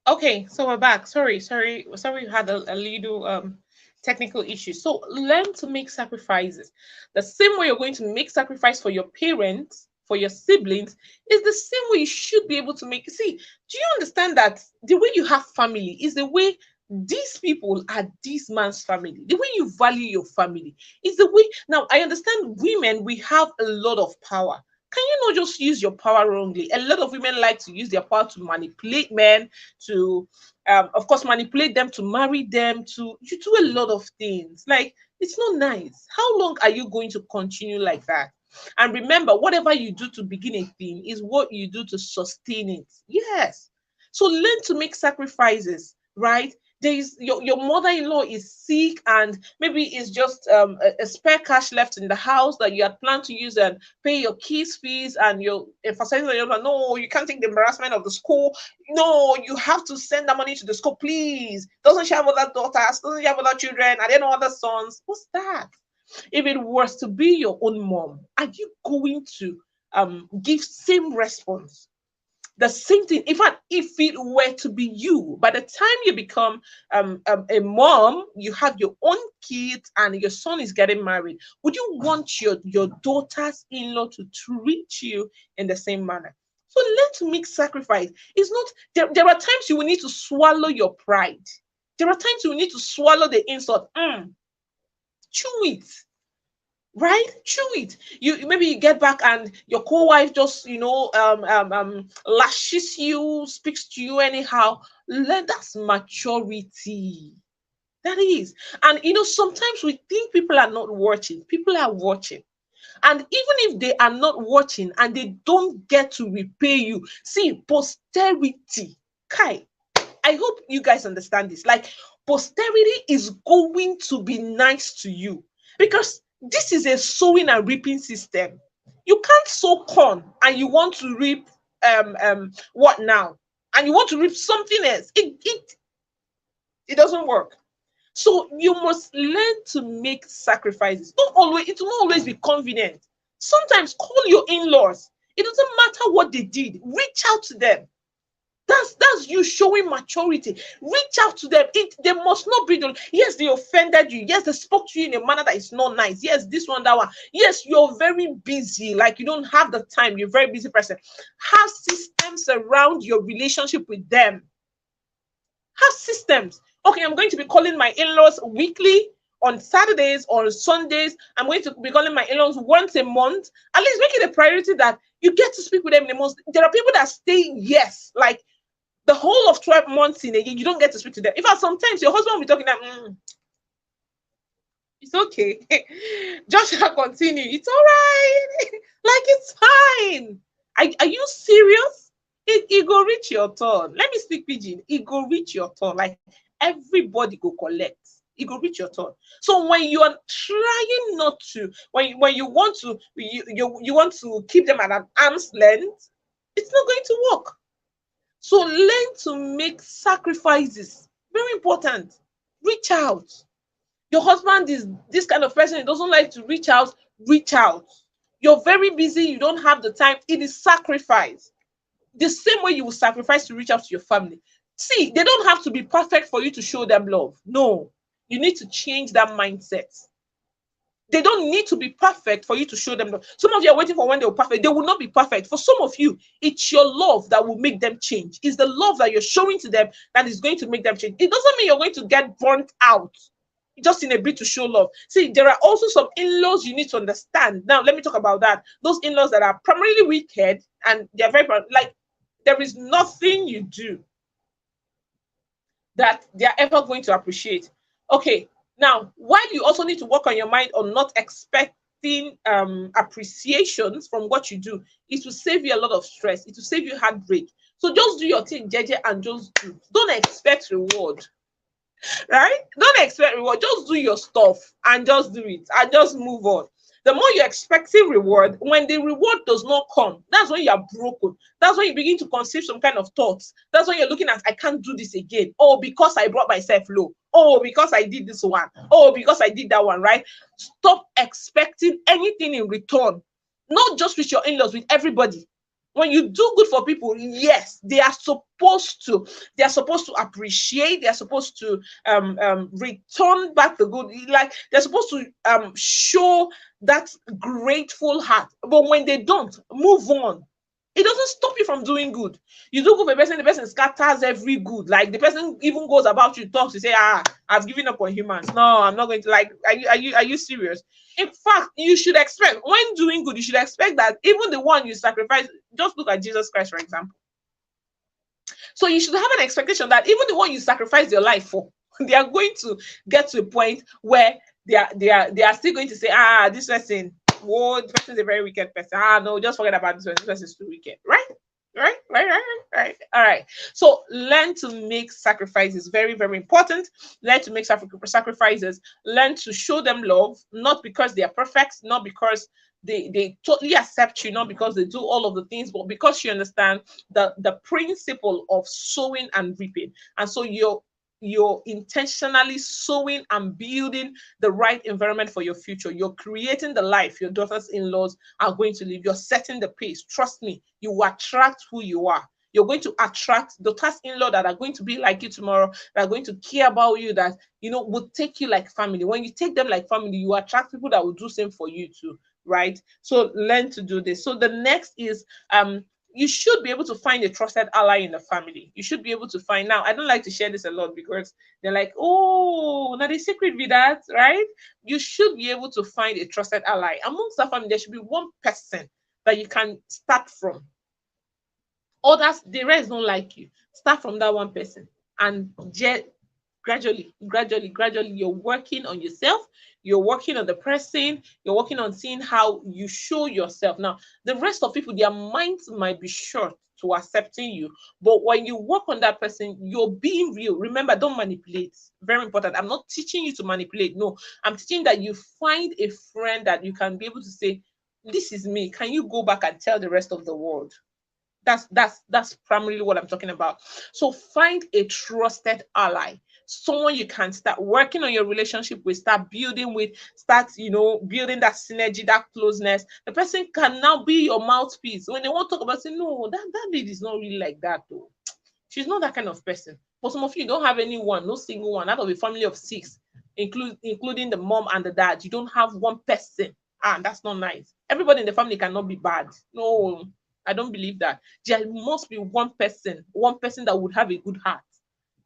okay, so we're back. Sorry, we had a little technical issue. So learn to make sacrifices. The same way you're going to make sacrifice for your parents, for your siblings, is the same way you should be able to make. See, do you understand that the way you have family is the way these people are this man's family? The way you value your family is the way. Now I understand women, we have a lot of power. Can you not just use your power wrongly? A lot of women like to use their power to manipulate men, to, of course, manipulate them to marry them. To you do a lot of things. Like, it's not nice. How long are you going to continue like that? And remember, whatever you do to begin a thing is what you do to sustain it. Yes. So learn to make sacrifices, right? There is your mother-in-law is sick, and maybe it's just a spare cash left in the house that you had planned to use and pay your kids fees, and you're emphasizing on your no, you can't take the embarrassment of the school. No, you have to send that money to the school, please. Doesn't she have other daughters? Doesn't she have other children? Are there no other sons? What's that? If it was to be your own mom, are you going to give same response? The same thing. In fact, if it were to be you, by the time you become a mom, you have your own kids and your son is getting married, would you want your daughter's in-law to treat you in the same manner? So learn to make sacrifice. It's not there are times you will need to swallow your pride. There are times you will need to swallow the insult. Chew it, right? Chew it. You maybe you get back and your co-wife just lashes you, speaks to you anyhow. That's maturity. That is. And sometimes we think people are not watching. People are watching. And even if they are not watching and they don't get to repay you, see, posterity. Kai, I hope you guys understand this. Like, posterity is going to be nice to you, because this is a sowing and reaping system. You can't sow corn and you want to reap what now? And you want to reap something else. It doesn't work. So you must learn to make sacrifices. It will not always be convenient. Sometimes call your in-laws. It doesn't matter what they did. Reach out to them. That's you showing maturity. Reach out to them. They must not be yes, they offended you. Yes, they spoke to you in a manner that is not nice. Yes, this one, that one. Yes, you're very busy. Like, you don't have the time. You're a very busy person. Have systems around your relationship with them. Have systems. Okay, I'm going to be calling my in-laws weekly, on Saturdays or Sundays. I'm going to be calling my in-laws once a month. At least make it a priority that you get to speak with them in a month. There are people that stay, yes, like the whole of 12 months in a year, you don't get to speak to them. In fact, sometimes your husband will be talking like, it's okay. Joshua, continue. It's all right. Like, it's fine. Are you serious? It go reach your turn. Let me speak pidgin. It go reach your turn. Like, everybody go collect. It go reach your turn. So when you are trying not to, when you want to, you want to keep them at an arm's length, it's not going to work. So learn to make sacrifices. Very important. Reach out. Your husband is this kind of person. He doesn't like to reach out. Reach out. You're very busy. You don't have the time. It is sacrifice. The same way you will sacrifice to reach out to your family. See, they don't have to be perfect for you to show them love. No, you need to change that mindset. They don't need to be perfect for you to show them love. Some of you are waiting for when they will perfect. They will not be perfect. For some of you, it's your love that will make them change. It's the love that you're showing to them that is going to make them change. It doesn't mean you're going to get burnt out just in a bid to show love. See, there are also some in-laws you need to understand. Now, let me talk about that. Those in-laws that are primarily wicked and they're very, like, there is nothing you do that they're ever going to appreciate. Okay, now, while you also need to work on your mind on not expecting appreciations from what you do, it will save you a lot of stress. It will save you heartbreak. So just do your thing, JJ, and just do. Don't expect reward. Right? Don't expect reward. Just do your stuff and just do it and just move on. The more you're expecting reward, when the reward does not come, that's when you are broken. That's when you begin to conceive some kind of thoughts. That's when you're looking at, I can't do this again. Oh, because I brought myself low. Oh, because I did this one. Oh, because I did that one, right? Stop expecting anything in return. Not just with your in-laws, with everybody. When you do good for people, yes, they are supposed to appreciate. They are supposed to return back the good. Like, they're supposed to show that grateful heart. But when they don't, move on. It doesn't stop you from doing good. You do good for a person, the person scatters every good. Like the person even goes about you, talks to say, I've given up on humans. No, I'm not going to. Like, are you serious? In fact, you should expect when doing good, you should expect that even the one you sacrifice, just look at Jesus Christ, for example. So you should have an expectation that even the one you sacrifice your life for, they are going to get to a point where they are still going to say, this person, whoa, this person is a very wicked person. No, just forget about this one. This person is too wicked, right? Right. All right. So learn to make sacrifices. Very, very important. Learn to make sacrifices. Learn to show them love, not because they are perfect, not because they totally accept you, not because they do all of the things, but because you understand the principle of sowing and reaping. And so you're intentionally sowing and building the right environment for your future. You're creating the life your daughters in-laws are going to live. You're setting the pace. Trust me, you will attract who you are. You're going to attract daughters in-law that are going to be like you tomorrow, that are going to care about you, that will take you like family. When you take them like family, you attract people that will do same for you too, right? So learn to do this. So the next is you should be able to find a trusted ally in the family. You should be able to find. Now, I don't like to share this a lot because they're like, oh, now the secret with that, right? You should be able to find a trusted ally. Amongst the family, there should be one person that you can start from. Others, the rest don't like you. Start from that one person and gradually, you're working on yourself. You're working on the person. You're working on seeing how you show yourself. Now, the rest of people, their minds might be short to accepting you, but when you work on that person, you're being real. Remember, don't manipulate. Very important. I'm not teaching you to manipulate. No, I'm teaching that you find a friend that you can be able to say, this is me. Can you go back and tell the rest of the world? That's primarily what I'm talking about. So find a trusted ally, someone you can start working on your relationship with, start building with, start building that synergy, that closeness. The person can now be your mouthpiece when they want to talk about, say, no, that lady is not really like that though. She's not that kind of person. For some of you don't have anyone, no single one out of a family of six, including the mom and the dad. You don't have one person. That's not nice. Everybody in the family cannot be bad. No, I don't believe that. There must be one person that would have a good heart.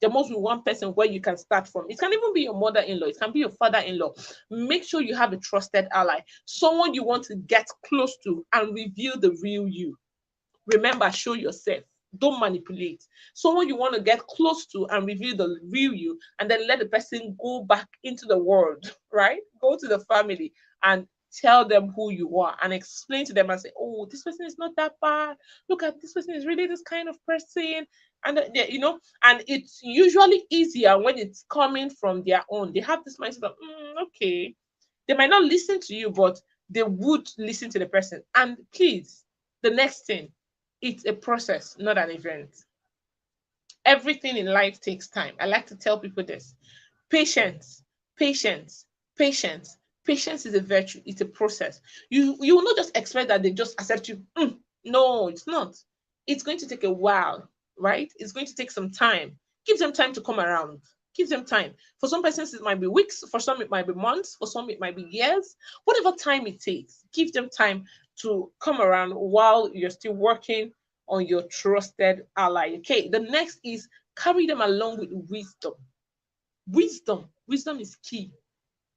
There must be one person where you can start from. It can even be your mother-in-law. It can be your father-in-law. Make sure you have a trusted ally, someone you want to get close to and reveal the real you. Remember, show yourself. Don't manipulate. Someone you want to get close to and reveal the real you, and then let the person go back into the world, right? Go to the family and tell them who you are and explain to them and say, oh, this person is not that bad. Look at this person is really this kind of person. And and it's usually easier when it's coming from their own. They have this mindset of, okay. They might not listen to you, but they would listen to the person. And please, the next thing, it's a process, not an event. Everything in life takes time. I like to tell people this. Patience, patience, patience. Patience is a virtue. It's a process. You will not just expect that they just accept you. No, it's not. It's going to take a while, right? It's going to take some time. Give them time to come around. Give them time. For some persons, it might be weeks. For some, it might be months. For some, it might be years. Whatever time it takes, give them time to come around while you're still working on your trusted ally. Okay, the next is carry them along with wisdom. Wisdom is key.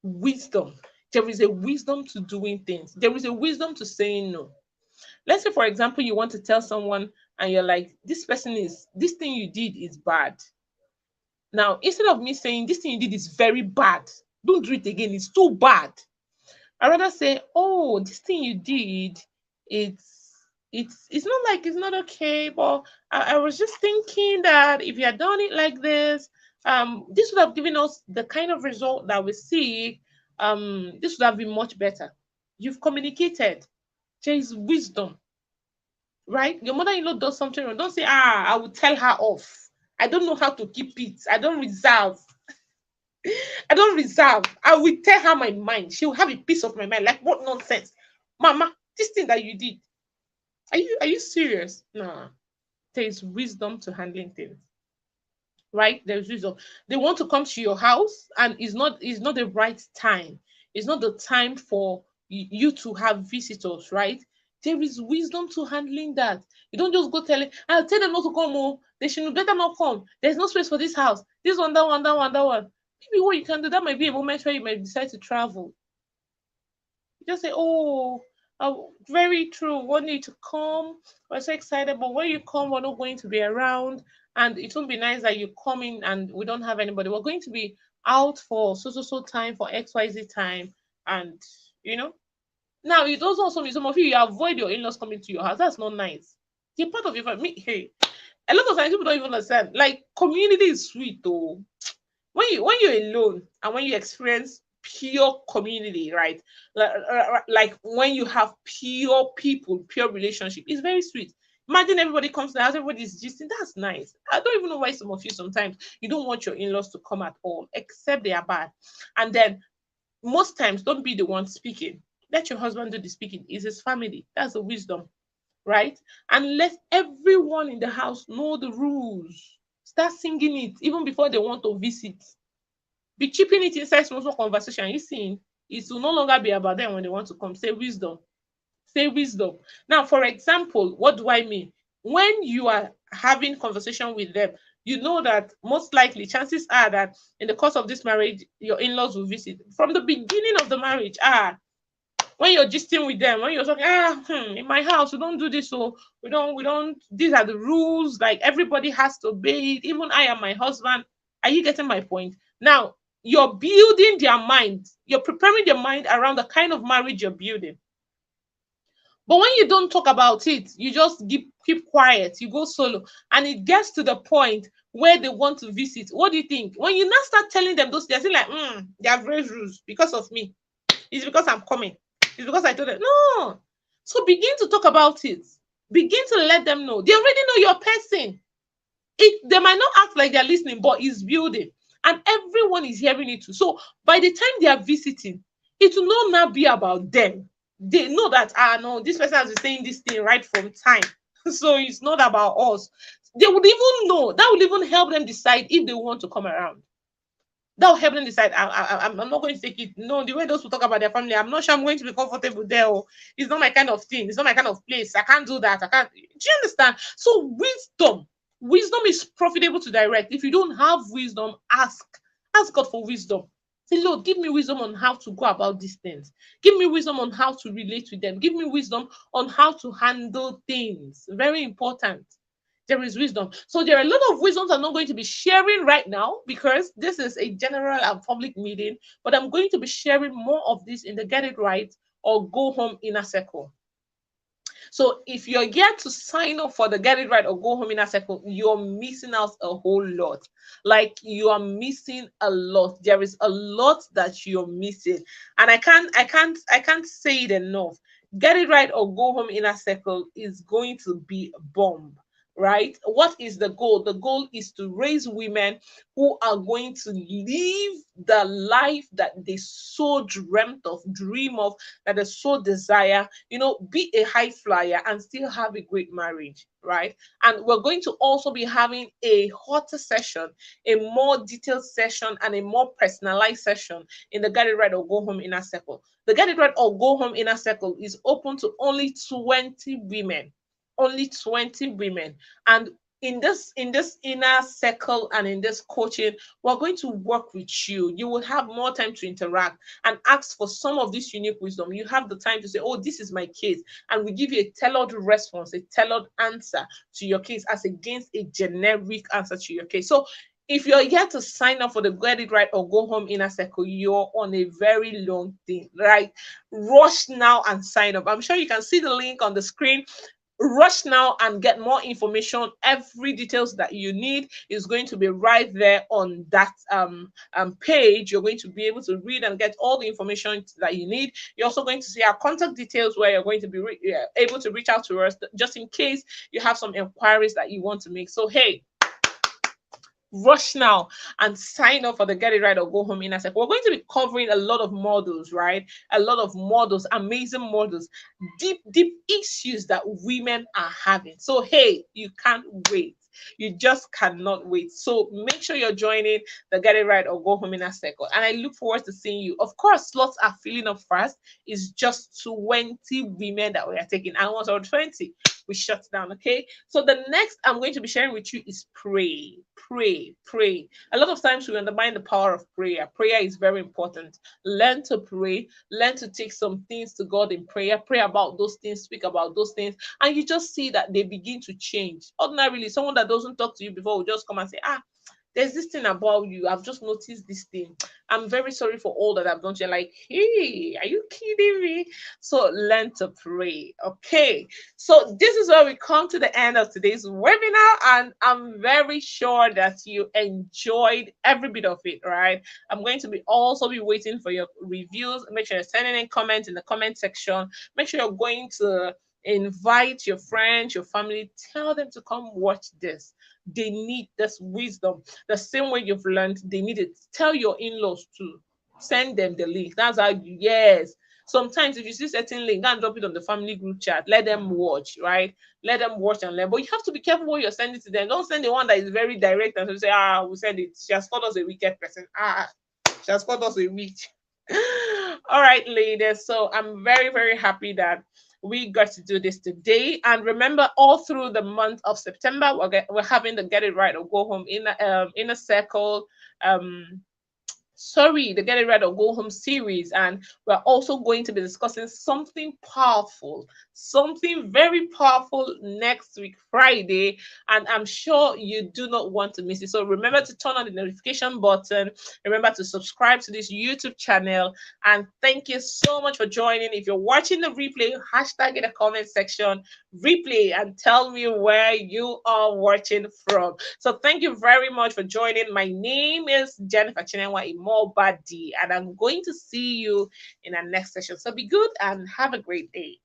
Wisdom. There is a wisdom to doing things. There is a wisdom to saying no. Let's say, for example, you want to tell someone and you're like, this thing you did is bad. Now, instead of me saying this thing you did is very bad, don't do it again, it's too bad. I rather say, oh, this thing you did, it's not like it's not okay, but I was just thinking that if you had done it like this would have given us the kind of result that we see. This would have been much better. You've communicated. There is wisdom, right? Your mother-in-law does something wrong. Don't say, I will tell her off. I don't know how to keep it. I don't reserve. I will tell her my mind. She will have a piece of my mind. Like, what nonsense? Mama, this thing that you did. Are you serious? No. There is wisdom to handling things. Right? There's wisdom. They want to come to your house and it's not the right time. It's not the time for you to have visitors, right? There is wisdom to handling that. You don't just go telling, I'll tell them not to come. Oh, they should better not come. There's no space for this house. This one, that one, that one, that one. Maybe what you can do, that might be a moment where you might decide to travel. You just say, oh, very true. Want you to come. We're so excited, but when you come, we're not going to be around. And it won't be nice that you come in and we don't have anybody. We're going to be out for so time for XYZ time. And you know, now it also mean some of you avoid your in-laws coming to your house. That's not nice. They're part of your family. Hey, a lot of times people don't even understand. Like community is sweet though. When you're alone and when you experience pure community, right? Like when you have pure people, pure relationship, it's very sweet. Imagine everybody comes to the house, everybody's gisting. That's nice. I don't even know why some of you sometimes you don't want your in-laws to come at all, except they are bad. And then most times, don't be the one speaking. Let your husband do the speaking. It's his family. That's the wisdom, right? And let everyone in the house know the rules. Start singing it even before they want to visit. Be keeping it inside small conversation. You see, it will no longer be about them when they want to come. Say wisdom. Say wisdom. Now, for example, what do I mean? When you are having conversation with them, you know that most likely chances are that in the course of this marriage, your in-laws will visit. From the beginning of the marriage, when you're gisting with them, when you're talking, in my house, we don't do this, so we don't, these are the rules, like everybody has to obey it, even I and my husband. Are you getting my point? Now, you're building their mind, you're preparing their mind around the kind of marriage you're building. But when you don't talk about it, you just keep quiet, you go solo, and it gets to the point where they want to visit. What do you think? When you now start telling them those, they're saying like, they have raised rules because of me. It's because I'm coming. It's because I told them. No. So begin to talk about it. Begin to let them know. They already know your person. They might not act like they're listening, but it's building. And everyone is hearing it too. So by the time they are visiting, it will not now be about them. They know that, no, this person has been saying this thing right from time. So it's not about us. They would even know. That would even help them decide if they want to come around. That will help them decide. I'm not going to take it. No, the way those who talk about their family, I'm not sure I'm going to be comfortable there. Oh. It's not my kind of thing. It's not my kind of place. I can't do that. I can't. Do you understand? So wisdom is profitable to direct. If you don't have wisdom, ask God for wisdom. Say, Lord, give me wisdom on how to go about these things. Give me wisdom on how to relate with them. Give me wisdom on how to handle things. Very important. There is wisdom. So there are a lot of wisdoms I'm not going to be sharing right now because this is a general and public meeting, but I'm going to be sharing more of this in the Get It Right or Go Home Inner Circle. So if you're yet to sign up for the Get It Right or Go Home Inner Circle, you're missing out a whole lot. Like you are missing a lot. There is a lot that you're missing. And I can't say it enough. Get It Right or Go Home Inner Circle is going to be a bomb. Right? What is the goal? The goal is to raise women who are going to live the life that they so dreamt of, dream of, that they so desire, be a high flyer and still have a great marriage, right? And we're going to also be having a hotter session, a more detailed session, and a more personalized session in the Get It Right or Go Home Inner Circle. The Get It Right or Go Home Inner Circle is open to only 20 women. Only 20 women. And in this inner circle and in this coaching, we're going to work with you. You will have more time to interact and ask for some of this unique wisdom. You have the time to say, oh, this is my case, and we give you a tailored response, a tailored answer to your case as against a generic answer to your case. So if you're yet to sign up for the Get It Right or Go Home Inner Circle, you're on a very long thing, right? Rush now and sign up. I'm sure you can see the link on the screen. Rush now and get more information. Every details that you need is going to be right there on that page. You're going to be able to read and get all the information that you need. You're also going to see our contact details where you're going to be able to reach out to us just in case you have some inquiries that you want to make. So hey, rush now and sign up for the Get It Right or Go Home Inner Circle. We're going to be covering a lot of models, right? A lot of models, amazing models, deep issues that women are having. So hey, you can't wait. You just cannot wait. So make sure you're joining the Get It Right or Go Home Inner Circle. And I look forward to seeing you. Of course, slots are filling up fast. It's just 20 women that we are taking. And once or 20, we shut down. Okay. So the next I'm going to be sharing with you is pray. Pray, pray. A lot of times we undermine the power of prayer. Prayer is very important. Learn to pray, learn to take some things to God in prayer, pray about those things, speak about those things, and you just see that they begin to change. Ordinarily, someone that doesn't talk to you before will just come and say, there's this thing about you. I've just noticed this thing. I'm very sorry for all that I've done to you. Like, hey, are you kidding me? So learn to pray. Okay. So this is where we come to the end of today's webinar, and I'm very sure that you enjoyed every bit of it, right? I'm going to be also be waiting for your reviews. Make sure you're sending in comments in the comment section. Make sure you're going to invite your friends, your family, tell them to come watch this. They need this wisdom. The same way you've learned, they need it. Tell your in-laws too. Send them the link. That's how you, yes. Sometimes if you see certain link, go and drop it on the family group chat. Let them watch, right? Let them watch and learn. But you have to be careful what you're sending to them. Don't send the one that is very direct and say, we said it. She has called us a wicked person. She has called us a witch. All right, ladies. So I'm very, very happy that we got to do this today. And remember, all through the month of September, we're having the Get It Right or Go Home in a circle. The Get It Right or Go Home series, and we're also going to be discussing something powerful, something very powerful next week, Friday, and I'm sure you do not want to miss it. So remember to turn on the notification button, remember to subscribe to this YouTube channel, and thank you so much for joining. If you're watching the replay, hashtag in the comment section replay and tell me where you are watching from. So thank you very much for joining. My name is Jennifer Chinenwa Emma-Obadi, and I'm going to see you in our next session. So be good and have a great day.